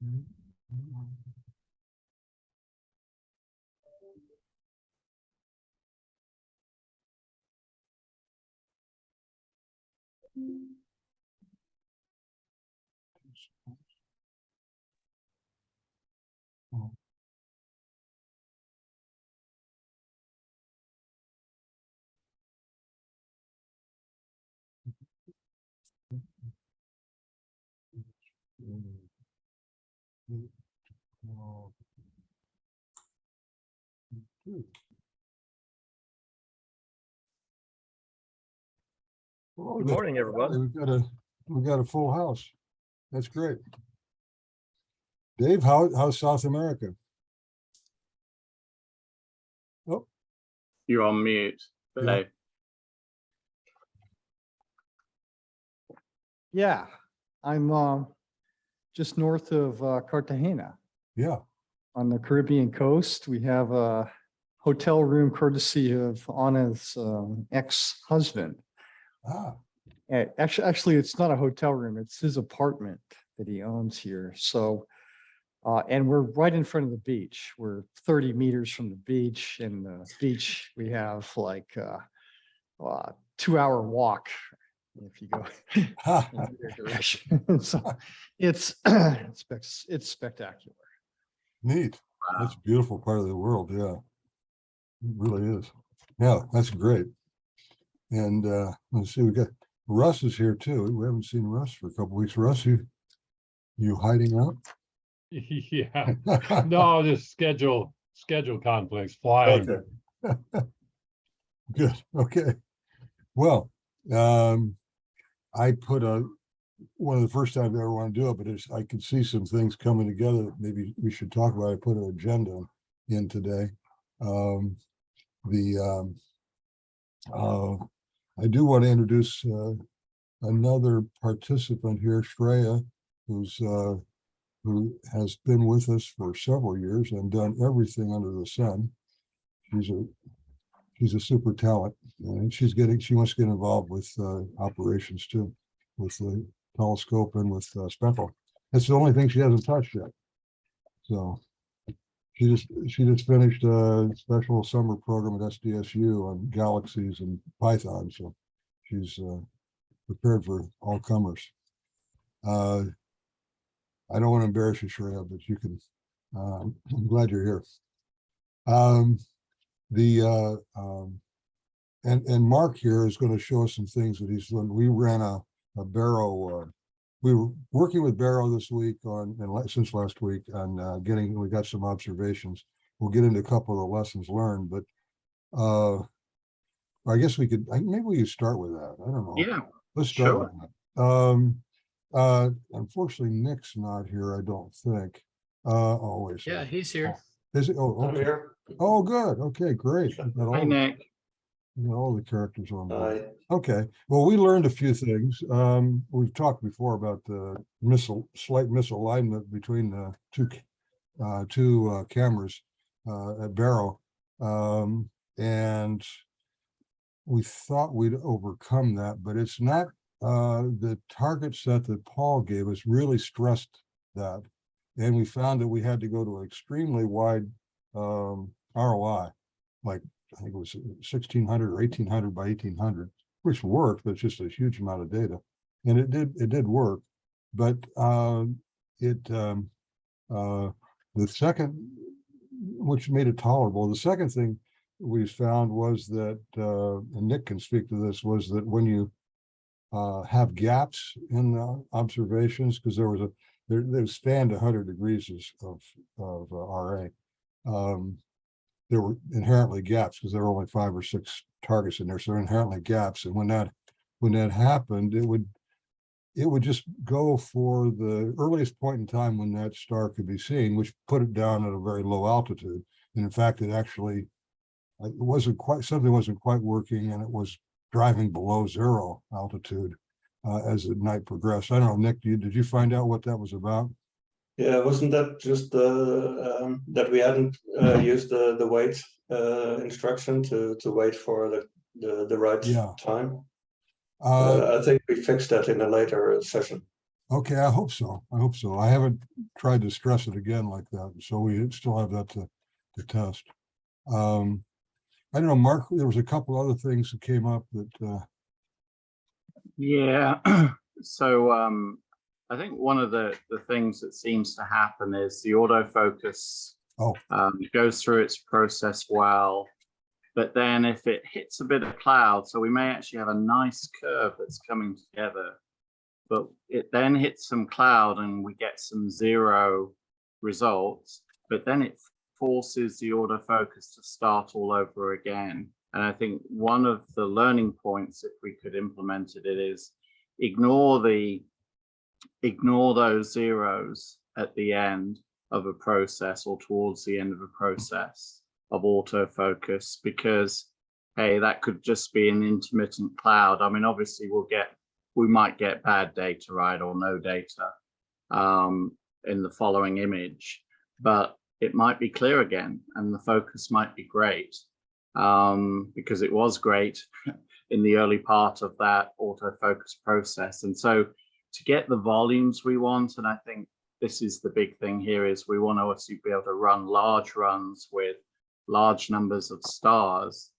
Good morning, everybody. We've got a full house. That's great. Dave, how's South America? Oh, You're on mute. Yeah. Yeah, I'm just north of Cartagena yeah. on the Caribbean coast. We have a hotel room courtesy of Anna's ex-husband. Ah, Actually, it's not a hotel room. It's his apartment that he owns here. So, and we're right in front of the beach. We're 30 meters from the beach, and the beach we have like a 2-hour walk if you go in either direction. So it's spectacular. neat. That's a beautiful part of the world. Yeah, it really is. Yeah, that's great. And let's see, we got Russ is here too. We haven't seen Russ for a couple weeks. Russ, you hiding out? Yeah, no, just schedule conflicts, flying. Okay. Good. Okay. Well, I put one of the first times I ever want to do it, but I could see some things coming together that maybe we should talk about. I put an agenda in today. I do want to introduce another participant here, Shreya, who has been with us for several years and done everything under the sun. She's a super talent, and she wants to get involved with operations too, with the telescope and with Speckle. That's the only thing she hasn't touched yet. So she just finished a special summer program at SDSU on galaxies and Python. So she's prepared for all comers. I don't want to embarrass you, Shreya, but you can. I'm glad you're here. And Mark here is going to show us some things that he's done. We ran a Barrow. We were working with Barrow this week since last week on we got some observations. We'll get into a couple of the lessons learned, but I guess maybe we could start with that. I don't know. Yeah, Let's start sure. with that. Unfortunately, Nick's not here, I don't think. Always. Yeah, he's here. Is it? Oh, okay. I'm here. Oh, good. Okay, great. Hi, Nick. All the characters on board. Hi. Okay, well, we learned a few things. We've talked before about the slight misalignment between the two cameras at Barrow, and we thought we'd overcome that, but it's not. The target set that Paul gave us really stressed that, and we found that we had to go to an extremely wide ROI, like I think it was 1600 or 1800 by 1800, which worked, but it's just a huge amount of data, and it did work. But the second, which made it tolerable, the second thing we found was that, and Nick can speak to this, was that when you have gaps in the observations, because they spanned 100 degrees of RA. There were inherently gaps because there were only 5 or 6 targets in there, so there were inherently gaps. And when that happened, it would just go for the earliest point in time when that star could be seen, which put it down at a very low altitude. And in fact, something wasn't quite working, and it was driving below 0 altitude as the night progressed. I don't know, Nick, did you find out what that was about? Yeah, wasn't that just that we hadn't used the wait instruction to wait for the right time? I think we fixed that in a later session. Okay, I hope so. I hope so. I haven't tried to stress it again like that, so we still have that to test. I don't know, Mark, there was a couple other things that came up that, Yeah. So I think one of the things that seems to happen is the autofocus oh, goes through its process well, but then if it hits a bit of cloud, so we may actually have a nice curve that's coming together, but it then hits some cloud and we get some zero results, but then it forces the autofocus to start all over again. And I think one of the learning points, if we could implement it, is ignore those zeros at the end of a process or towards the end of a process of autofocus, because hey, that could just be an intermittent cloud. I mean, obviously we might get bad data, right, or no data in the following image, but it might be clear again and the focus might be great because it was great in the early part of that autofocus process. And so to get the volumes we want, and I think this is the big thing here, is we want to obviously be able to run large runs with large numbers of stars.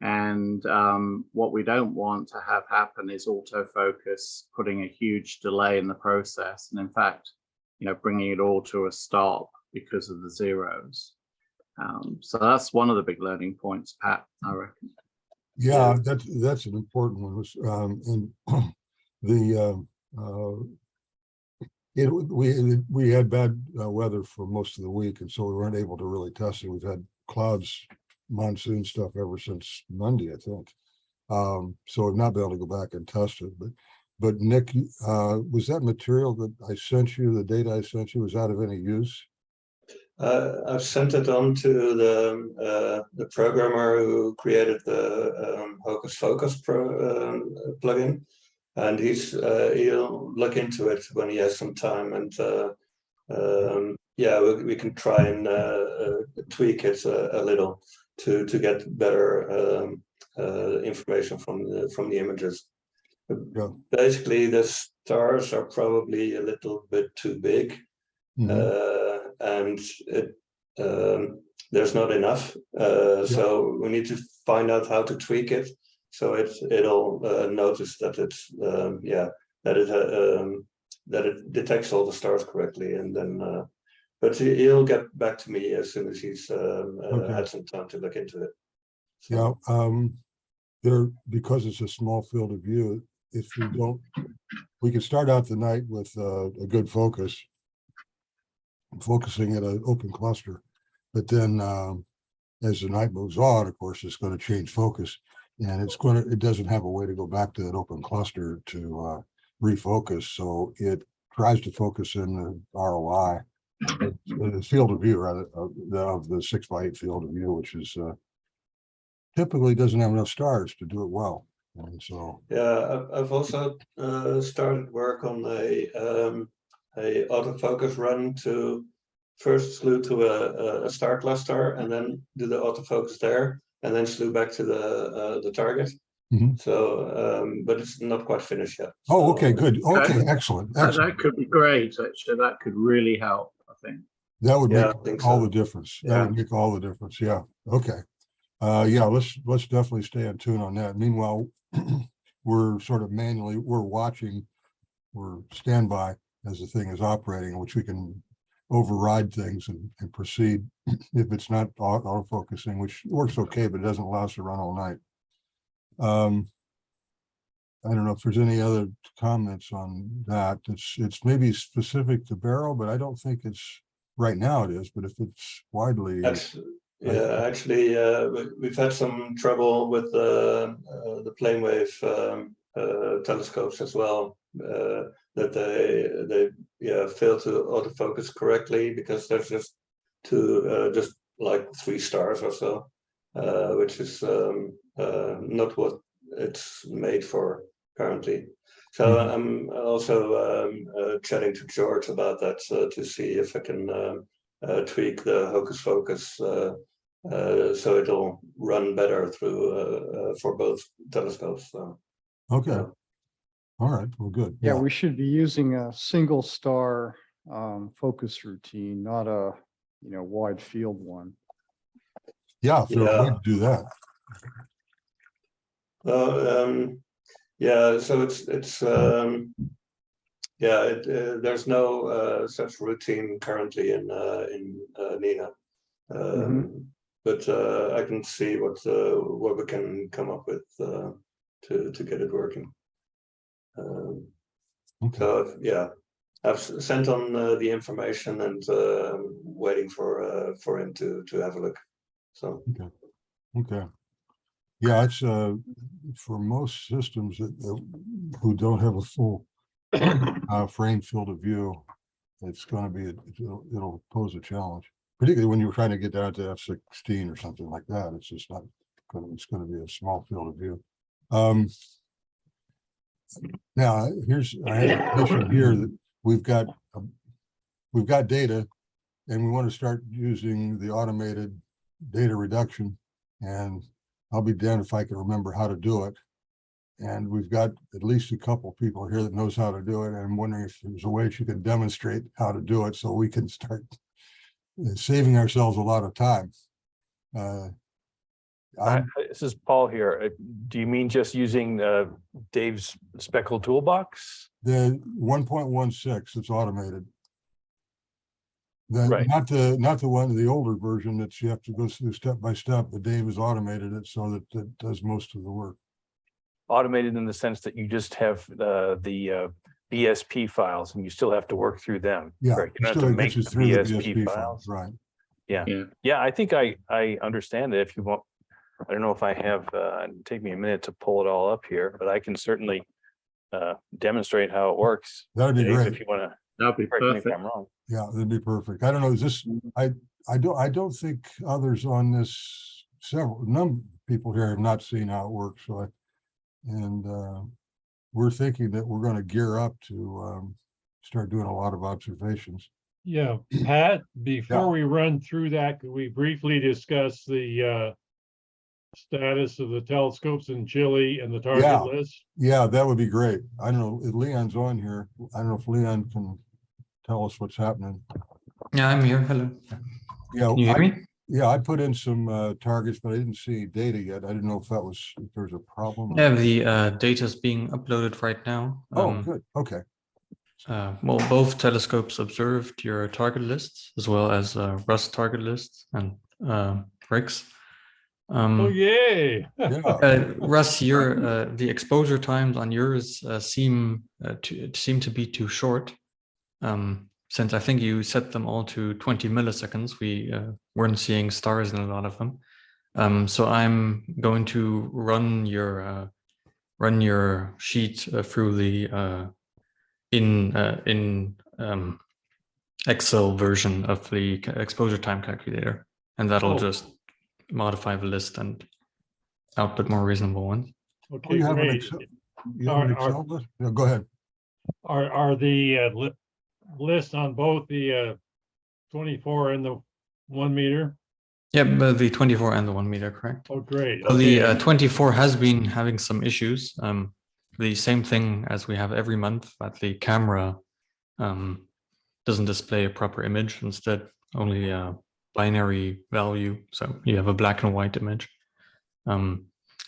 And what we don't want to have happen is autofocus putting a huge delay in the process. And in fact, bringing it all to a stop because of the zeros. So that's one of the big learning points, Pat, I reckon. yeah, that's an important one. And we had bad weather for most of the week, and so we weren't able to really test it. We've had clouds, monsoon stuff ever since Monday, I think. So we've not been able to go back and test it. But Nick, was that material that I sent you, the data I sent you, was that of any use? I've sent it on to the programmer who created the Hocus Focus plugin, and he'll look into it when he has some time. And yeah, we can try and tweak it a little to get better information from the images. Yeah. Basically, the stars are probably a little bit too big. And there's not enough, so we need to find out how to tweak it so it'll notice that it's that it detects all the stars correctly, and then but he'll get back to me as soon as he's had some time to look into it. So. Yeah, because it's a small field of view, if we can start out the night with a good focusing at an open cluster, but then as the night moves on, of course, it's going to change focus, and it doesn't have a way to go back to that open cluster to refocus, so it tries to focus in the ROI, the field of view rather of the 6x8 field of view, which is typically doesn't have enough stars to do it well. And so yeah, I've also started work on a autofocus run to first slew to a star cluster and then do the autofocus there and then slew back to the target. So but it's not quite finished yet. So, oh, okay, good. Okay, excellent. That could be great, actually. That could really help, I think. That would make all the difference. Yeah. That would make all the difference. Yeah. Okay. Yeah, let's definitely stay in tune on that. Meanwhile, we're sort of we're standby as the thing is operating, which we can override things and proceed if it's not auto-focusing, which works okay, but it doesn't allow us to run all night. I don't know if there's any other comments on that. It's maybe specific to Barrow, but I don't think it's right now it is, but if it's widely. Yeah, actually, we've had some trouble with the PlaneWave telescopes as well. That they fail to autofocus correctly because there's just just like 3 stars or so, which is not what it's made for currently. So I'm also chatting to George about that to see if I can tweak the Hocus Focus so it'll run better through for both telescopes. So, okay. All right, well, good. Yeah, we should be using a single star focus routine, not a, wide field one. Yeah, if there's a way Yeah. to do that. Yeah, so there's no such routine currently in Nina. But I can see what we can come up with to get it working. Okay, So yeah, I've sent on the information and waiting for him to have a look. So okay. Yeah, it's for most systems who don't have a full frame field of view, it's going to be, it'll pose a challenge, particularly when you're trying to get down to F16 or something like that. It's just not going to, it's going to be a small field of view. Now, I have a question here that we've got data and we want to start using the automated data reduction, and I'll be damned if I can remember how to do it. And we've got at least a couple people here that knows how to do it. And I'm wondering if there's a way she can demonstrate how to do it so we can start saving ourselves a lot of time. This is Paul here. Do you mean just using Dave's Speckle toolbox? The 1.16, it's automated. Right. Not the one, the older version that you have to go through step by step, but Dave has automated it so that it does most of the work. Automated in the sense that you just have the BSP files and you still have to work through them. Yeah, Right. You don't still have to it make gets the you through BSP files. right? Yeah, I think I understand it. If you want, I don't know if I have, take me a minute to pull it all up here, but I can certainly demonstrate how it works. That'd be Dave, great. if you want to That'd be correct me if perfect. I'm wrong. Yeah, that'd be perfect. I don't know, is this, I don't think others on this, number of people here have not seen how it works, so we're thinking that we're going to gear up to start doing a lot of observations. Yeah, Pat, before Yeah. we run through that, could we briefly discuss the status of the telescopes in Chile and the Yeah. target list? Yeah, that would be great. I don't know if Leon's on here. I don't know if Leon can tell us what's happening. Yeah, I'm here. Hello. Yeah, Can you hear me? yeah, I put in some targets, but I didn't see any data yet. I didn't know if there's a problem. Yeah, the data is being uploaded right now. Oh, good. Okay. Well, both telescopes observed your target lists as well as Rust target lists and RIGS. Oh, yay. Yeah. Russ, the exposure times on yours seem to be too short. Since I think you set them all to 20 milliseconds, we weren't seeing stars in a lot of them. So I'm going to run your sheet through the in Excel version of the exposure time calculator, and that'll just modify the list and output more reasonable ones. Okay, you have an great. Excel, you have an Excel list? Yeah, go ahead. Are the lists on both the 24 and the 1 meter? Yeah, but the 24 and the 1 meter, correct? Oh, great. So Okay. the 24 has been having some issues. The same thing as we have every month, that the camera doesn't display a proper image, instead only a binary value. So you have a black and white image.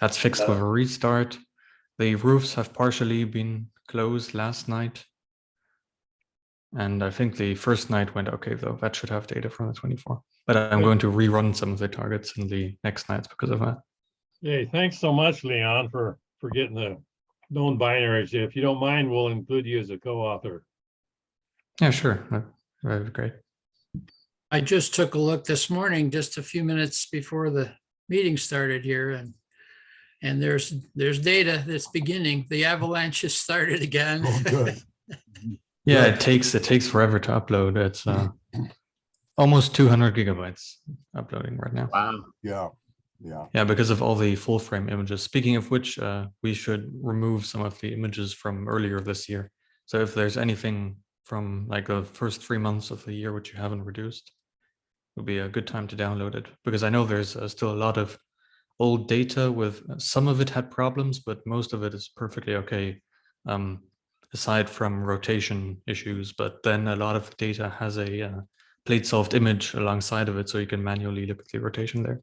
That's fixed with a restart. The roofs have partially been closed last night. And I think the first night went okay, though. That should have data from the 24. But I'm going to rerun some of the targets in the next nights because of that. Hey, thanks so much, Leon, for getting the known binaries. If you don't mind, we'll include you as a co-author. Yeah, sure. That'd be great. I just took a look this morning, just a few minutes before the meeting started here, and there's data that's beginning. The avalanche has started again. Oh, good. Yeah, it takes forever to upload. It's almost 200 gigabytes uploading right now. Wow. Yeah. Yeah. Yeah, because of all the full frame images. Speaking of which, we should remove some of the images from earlier this year. So if there's anything from like the first 3 months of the year which you haven't reduced, it would be a good time to download it, because I know there's still a lot of old data with some of it had problems, but most of it is perfectly okay. aside from rotation issues, but then a lot of data has a plate solved image alongside of it, so you can manually look at the rotation there.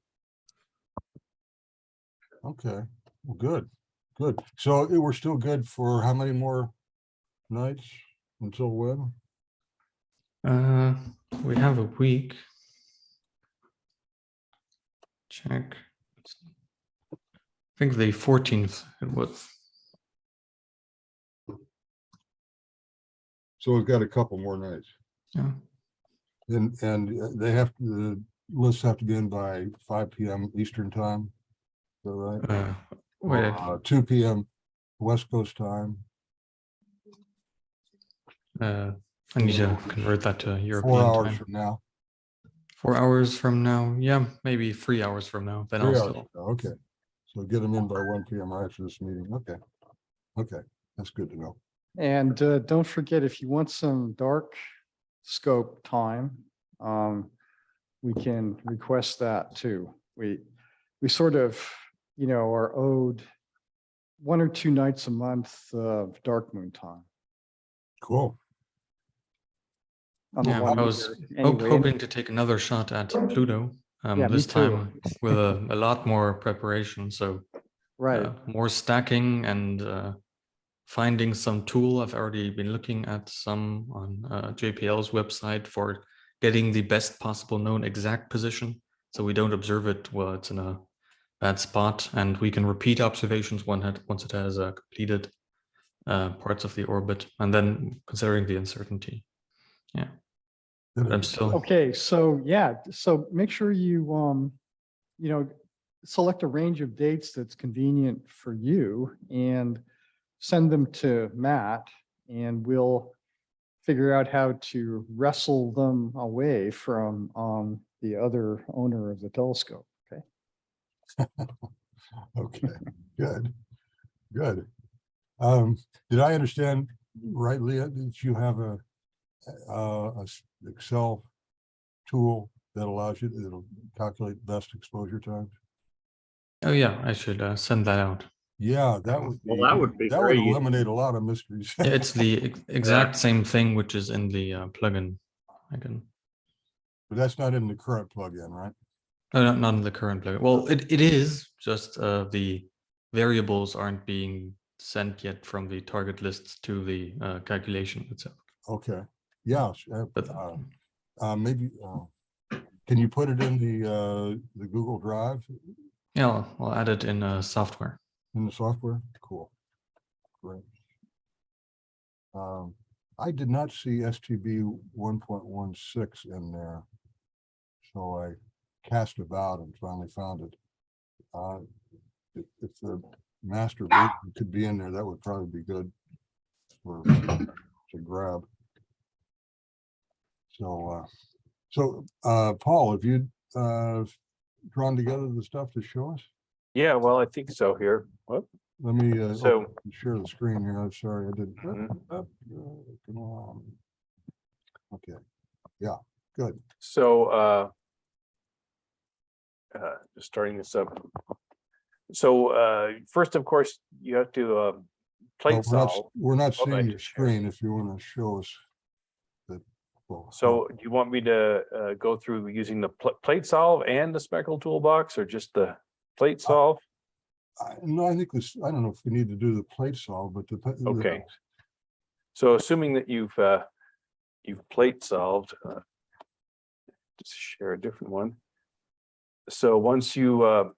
Okay, well, good, good. So we're still good for how many more nights until when? We have a week. Check. I think the 14th it was. So we've got a couple more nights. Yeah. And they have, the lists have to be in by 5 p.m. Eastern time. Is that right? Wait, Or, 2 p.m. West Coast time, I need to convert that to 4 European hours time. from now. 4 hours from now, yeah, maybe 3 hours from now. Then 3 I'll hours. still. Okay, so get them in by 1 p.m. right after this meeting. Okay, okay, that's good to know. And don't forget, if you want some dark scope time, we can request that too. We sort of, are owed 1 or 2 nights a month of dark moon time. Cool. on the Yeah, one I was year anyway. hoping to take another shot at Pluto. Yeah, me this too. time with a lot more preparation. So Right. more stacking and finding some tool. I've already been looking at some on JPL's website for getting the best possible known exact position, so we don't observe it while it's in a bad spot, and we can repeat observations once it has completed parts of the orbit, and then considering the uncertainty. Yeah, but I'm still Okay, so yeah, so make sure you select a range of dates that's convenient for you and send them to Matt, and we'll figure out how to wrestle them away from the other owner of the telescope. Okay. Okay, good, good. Did I understand rightly that you have a Excel tool that allows you to calculate best exposure times? Oh yeah, I should send that out. Yeah, that would be, Well, that would be that would very useful. eliminate a lot of mysteries. Yeah, it's the exact same thing which is in the plugin. I can. But that's not in the current plugin, right? No, not in the current plugin. Well, it is just the variables aren't being sent yet from the target lists to the calculation itself. Okay, yeah, But maybe, can you put it in the Google Drive yeah, I'll add it in software. in the software? Cool, great. I did not see STB 1.16 in there, so I cast about and finally found it. If the master version could be in there, that would probably be good for to grab. So, Paul, have you drawn together the stuff to show us? Yeah, well, I think so here. Whoop. Let me So- share the screen here. I'm sorry, I didn't. Mhm. Come on. Okay, yeah, good. So just starting this up. So first, of course, you have to Oh, plate solve. we're not Oh, I seeing your just shared. screen if you want to show us that. well, So do you want me to go through using the plate solve and the speckle toolbox, or just the plate solve? No, I think this, I don't know if we need to do the plate solve, but Okay. So assuming that you've plate solved, just share a different one. So once you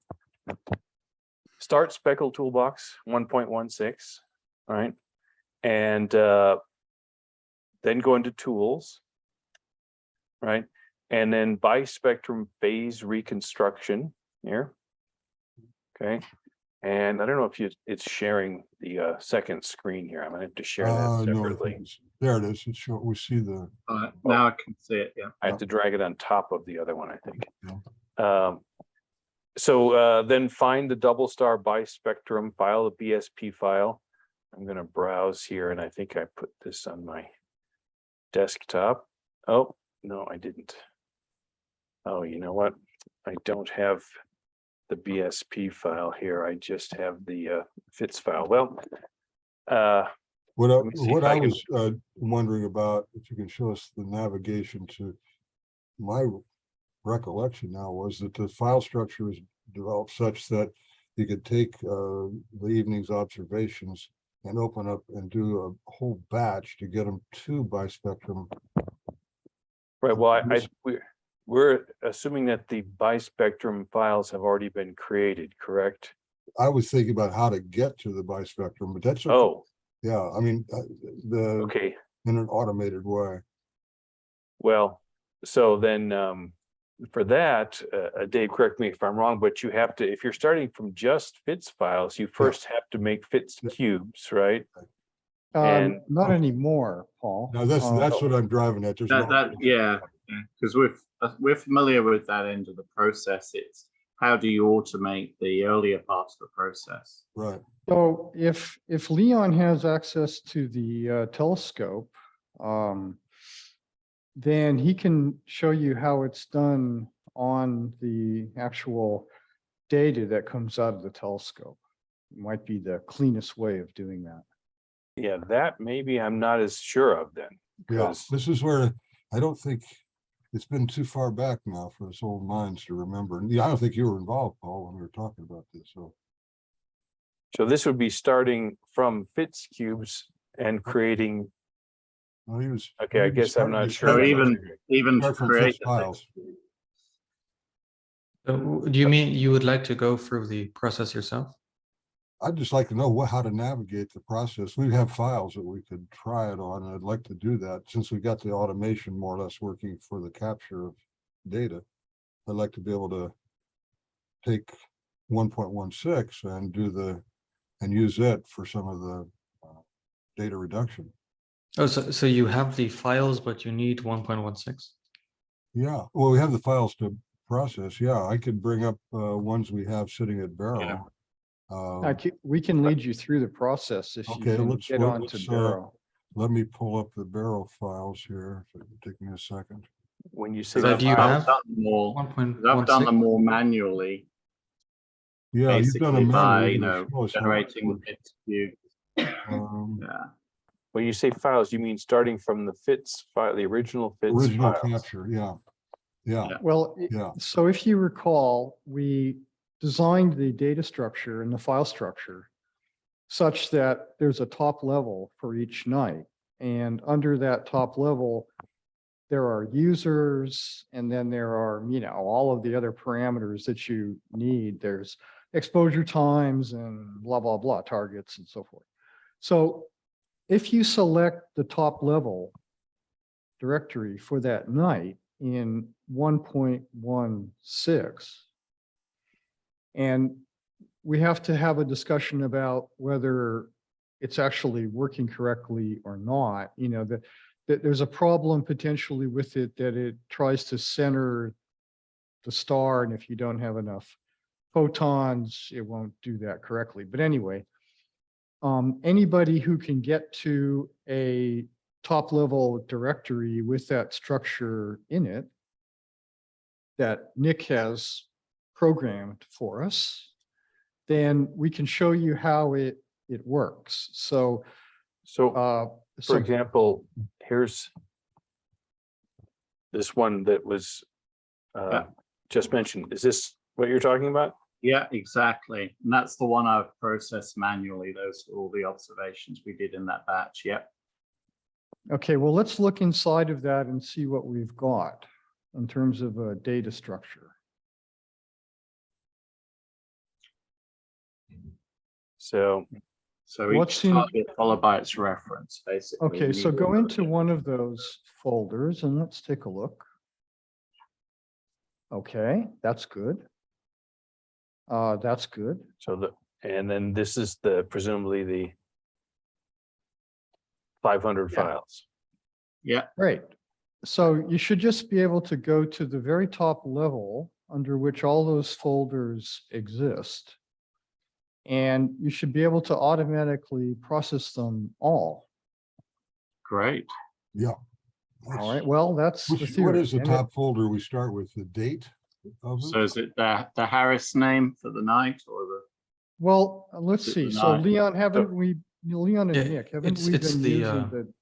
start speckle toolbox 1.16, all right, and then go into tools, right, and then bispectrum phase reconstruction here. Okay, and I don't know if it's sharing the second screen here. I'm gonna have to share that no, I separately. think there it is. It's show, we see the, Now I can see it, yeah. I have to drag it on top of the other one, I think. Yeah. So then find the double star bispectrum file, the BSP file. I'm going to browse here, and I think I put this on my desktop. Oh, no, I didn't. Oh, you know what? I don't have the BSP file here. I just have the FITS file. Well, What Let me see what if I I can- was wondering about, if you can show us the navigation to my recollection now was that the file structure was developed such that you could take the evening's observations and open up and do a whole batch to get them to bispectrum. Right, well, Yes. we're assuming that the bispectrum files have already been created, correct? I was thinking about how to get to the bispectrum, but that's, okay. Oh, Yeah, I mean, the, okay, in an automated way. well, so then, for that, Dave, correct me if I'm wrong, but you have to, if you're starting from just FITS files, you first have to make FITS Yeah. cubes, right? And- Not anymore, Paul. Now, that's what I'm driving at. There's That, no- yeah, because we're familiar with that end of the process. It's how do you automate the earlier part of the process? Right, So if Leon has access to the telescope, then he can show you how it's done on the actual data that comes out of the telescope. Might be the cleanest way of doing that. Yeah, that maybe I'm not as sure of then. yeah, 'cause- this is where I don't think it's been too far back now for us old minds to remember. And yeah, I don't think you were involved, Paul, when we were talking about this, so. So this would be starting from FITS cubes and creating, No, he was. okay, I he was guess I'm starting not to sure. So start- even to start from create fixed files. Do you mean you would like to go through the process yourself? I'd just like to know how to navigate the process. We have files that we could try it on, and I'd like to do that since we got the automation more or less working for the capture of data. I'd like to be able to take 1.16 and and use it for some of the data reduction. Oh, so you have the files, but you need 1.16. Yeah, well, we have the files to process. Yeah, I could bring up ones we have sitting at Barrow. We can lead you through the process if you Okay, can let's- get on to let's, Barrow. Let me pull up the Barrow files here. If it can take me a second. when you say. So do you I've have done them all. 1.16? I've done them all manually, Yeah, you've done a basically by, manual. Show us how it generating works. FITS cubes. Yeah. When you say files, you mean starting from the FITS file, the original FITS Original files? capture, yeah. Yeah, Yeah. Well, yeah, so if you recall, we designed the data structure and the file structure such that there's a top level for each night. And under that top level, there are users, and then there are, all of the other parameters that you need. There's exposure times and blah, blah, blah, targets and so forth. So if you select the top level directory for that night in 1.16, and we have to have a discussion about whether it's actually working correctly or not, that there's a problem potentially with it, that it tries to center the star, and if you don't have enough photons, it won't do that correctly. But anyway, anybody who can get to a top level directory with that structure in it that Nick has programmed for us, then we can show you how it works. So, So, for example, here's this one that was just mentioned. Is this what you're talking about? Yeah, exactly. And that's the one I've processed manually. Those are all the observations we did in that batch. Yep. okay, well, let's look inside of that and see what we've got in terms of a data structure. So, So each What's in- target followed by its reference, basically. Okay, so go into one of those folders and let's take a look. Okay, that's good. That's good. and then this is presumably the 500 Yeah. files. Yeah, Great. So you should just be able to go to the very top level under which all those folders exist. And you should be able to automatically process them all. great. yeah. All right, well, that's the What theory. is the And it- top folder we start with? The date of So it? is it the Harris name for the night or the? Well, let's Is it see. the So night? Leon, haven't we Leon Yeah, and Nick, haven't we it's been the, using the,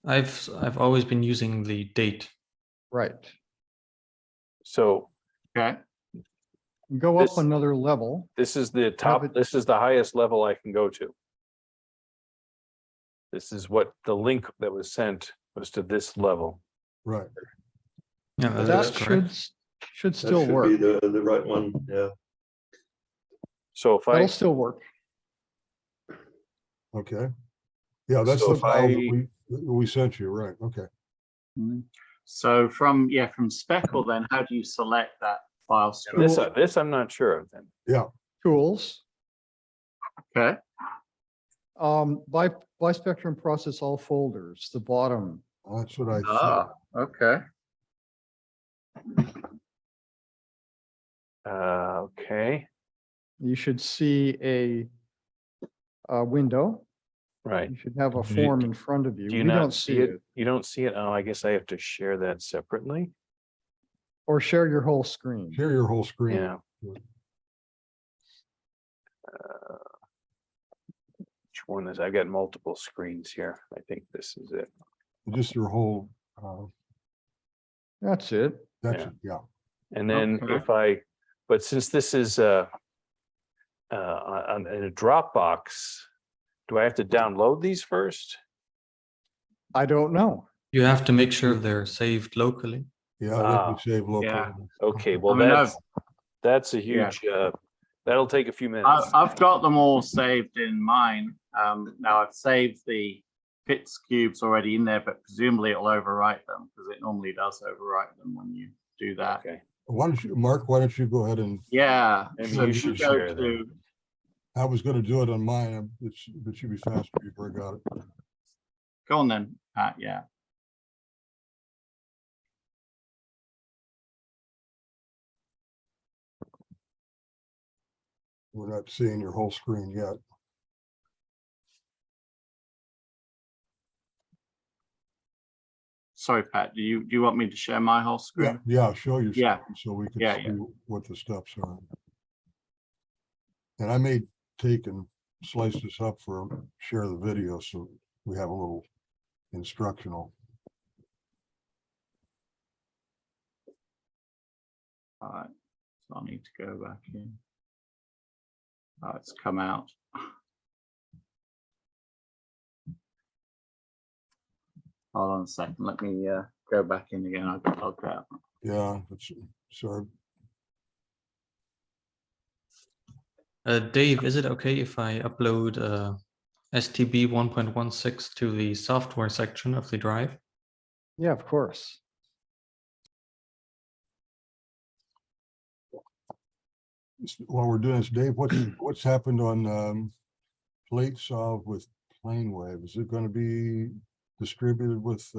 I've always been using the date. right? So Okay, Go up This- another level. this is the top, it- this is the highest level I can go to. This is what the link that was sent was to this level. Right. Yeah, That that's should, correct. should That still should be work. the right one, yeah. So if I, That'll still work. Okay. Yeah, that's So the if file that I- we sent you, right? Okay. so from Speckle, then how do you select that file stream? this I'm not sure of then. Yeah. Tools, Okay, by spectrum process all folders, the bottom. That's what I thought. okay. Okay, You should see a window. right. You should have a Do you- form in front of you. Do you We not don't see it? You don't see it? Oh, I guess I have to share that separately. Or share your whole screen. Share your whole screen. Yeah. Which one is, I've got multiple screens here. I think this is it. Just your whole, That's it. that's Yeah. it, yeah. And then Okay. if I, but since this is in a Dropbox, do I have to download these first? I don't know. You have to make sure they're saved locally. Yeah, Ah, they can save local. yeah. Okay, well, I mean, that's a Yeah. huge, that'll take a few minutes. I've got them all saved in mine. Now I've saved the Pitts cubes already in there, but presumably it'll overwrite them because it normally does overwrite them when you do that. Okay, Why don't you, Mark, why don't you go ahead and, Yeah. Maybe so you if should go share them. I was gonna do it on mine, it should be faster before I got it. Go on then, Pat, yeah. We're not seeing your whole screen yet. Sorry, Pat, do you want me to share my whole Yeah, screen? yeah, show your Yeah. screen so we can Yeah, see yeah. what the steps are. And I may take and slice this up for, share the video, so we have a little instructional. All right, so I'll need to go back in. Oh, it's come out. Hold on a second, let me go back in again. I'll grab. Yeah, it's, sorry. Dave, is it okay if I upload STB 1.16 to the software section of the drive? Yeah, of course. While we're doing this, Dave, what's happened on plate solve with PlaneWave? Is it gonna be distributed with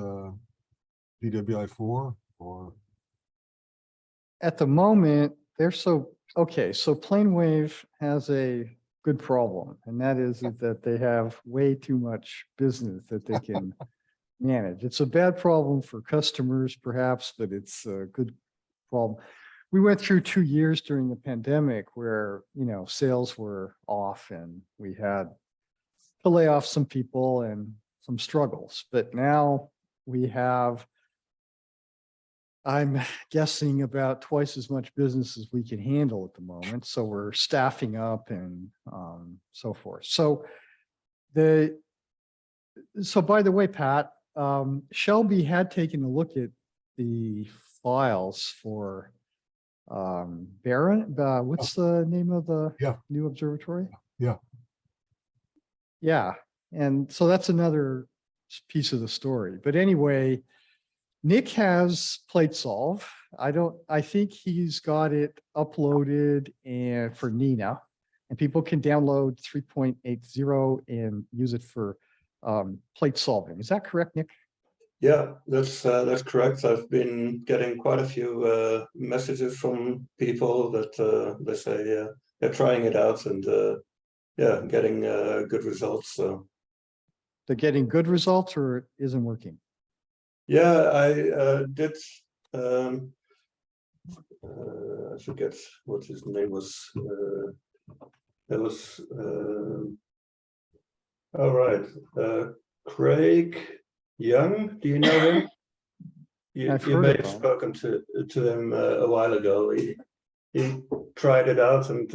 PWI4 or? At the moment, they're so, okay, so PlaneWave has a good problem, and that is that they have way too much business that they can manage. It's a bad problem for customers perhaps, but it's a good problem. We went through 2 years during the pandemic where, sales were off and we had to lay off some people and some struggles, but now we have, I'm guessing, about twice as much business as we can handle at the moment. So we're staffing up and so forth. So by the way, Pat, Shelby had taken a look at the files for Barron. What's the name of the Yeah. new observatory? Yeah. Yeah, and so that's another piece of the story. But anyway, Nick has PlateSolve. I think he's got it uploaded and for Nina, and people can download 3.80 and use it for plate solving. Is that correct, Nick? Yeah, that's correct. I've been getting quite a few messages from people that they say they're trying it out and getting good results. So They're getting good results, or it isn't working? yeah, I did. I forget what his name was. There was All right, Craig Young, do you know him? I've You heard may of have him. spoken to him a while ago. He tried it out, and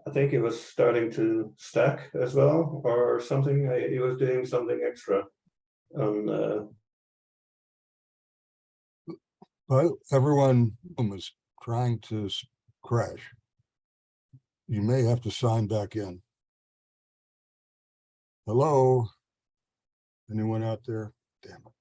I think he was starting to stack as well, or something. He was doing something extra on. But everyone is trying to crash. You may have to sign back in. Hello? Anyone out there? Damn it.